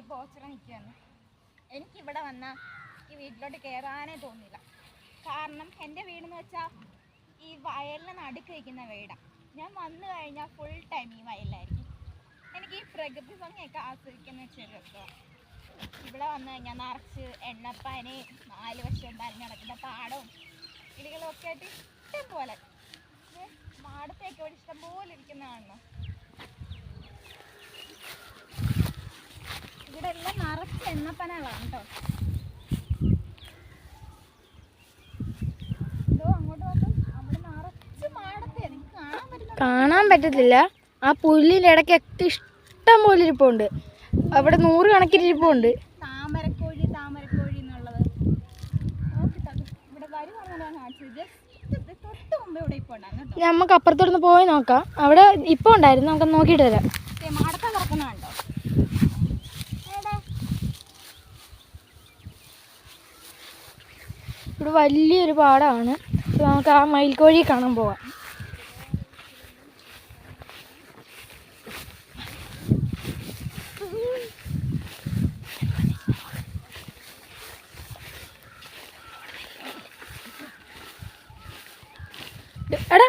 ഇപ്പോൾ ഓച്ചിറ നിൽക്കുകയാണ്. എനിക്കിവിടെ വന്നാൽ ഈ വീട്ടിലോട്ട് കയറാനേ തോന്നില്ല. കാരണം എൻ്റെ വീടെന്ന് വെച്ചാൽ ഈ വയലിന് നടുക്ക് വയ്ക്കുന്ന വീടാണ്. ഞാൻ വന്നു കഴിഞ്ഞാൽ ഫുൾ ടൈം ഈ വയലിലായിരിക്കും. എനിക്ക് ഈ പ്രകൃതി ഭംഗിയൊക്കെ ആസ്വദിക്കുന്ന വെച്ചൊരു രസമാണ്. ഇവിടെ വന്നു കഴിഞ്ഞാൽ നിറച്ച് എണ്ണപ്പാന്, 4 വശവും പരഞ്ഞ് നടക്കുന്ന പാടവും കിളികളും ഒക്കെ ആയിട്ട് ഇഷ്ടം പോലെ മാടത്തെയൊക്കെ ഇവിടെ ഇഷ്ടം പോലെ ഇരിക്കുന്ന കാണണം. ഇവിടെ എല്ലാം നിറച്ച് എണ്ണപ്പനകളാണ് കേട്ടോ. ഇതോ അങ്ങോട്ട് നോക്കും, അവിടെ നിറച്ച് മാടത്തെ നിങ്ങൾക്ക് കാണാൻ പറ്റത്തില്ല. ആ പുല്ലിൻ്റെ ഇടയ്ക്കൊക്കെ ഇഷ്ടം പോലെ ഇരിപ്പുണ്ട്. അവിടെ 100 കണക്കിന് ഇരിപ്പുണ്ട്. താമരക്കോഴി എന്നുള്ളത് ഇവിടെ വരുവാണെന്നാണ് കാണിച്ചത്. തൊട്ട് മുമ്പ് ഇവിടെ ഇപ്പോൾ ഉണ്ടായിരുന്നു കേട്ടോ. നമുക്ക് അപ്പുറത്തോടൊന്ന് പോയി നോക്കാം. അവിടെ ഇപ്പോൾ ഉണ്ടായിരുന്നു, നമുക്ക് നോക്കിയിട്ട് വരാം. മാടത്തം കിടക്കുന്നുണ്ടോ? ഇവിടെ വലിയൊരു പാടമാണ്. നമുക്ക് ആ മയിൽക്കോഴി കാണാൻ പോവാം. എടാ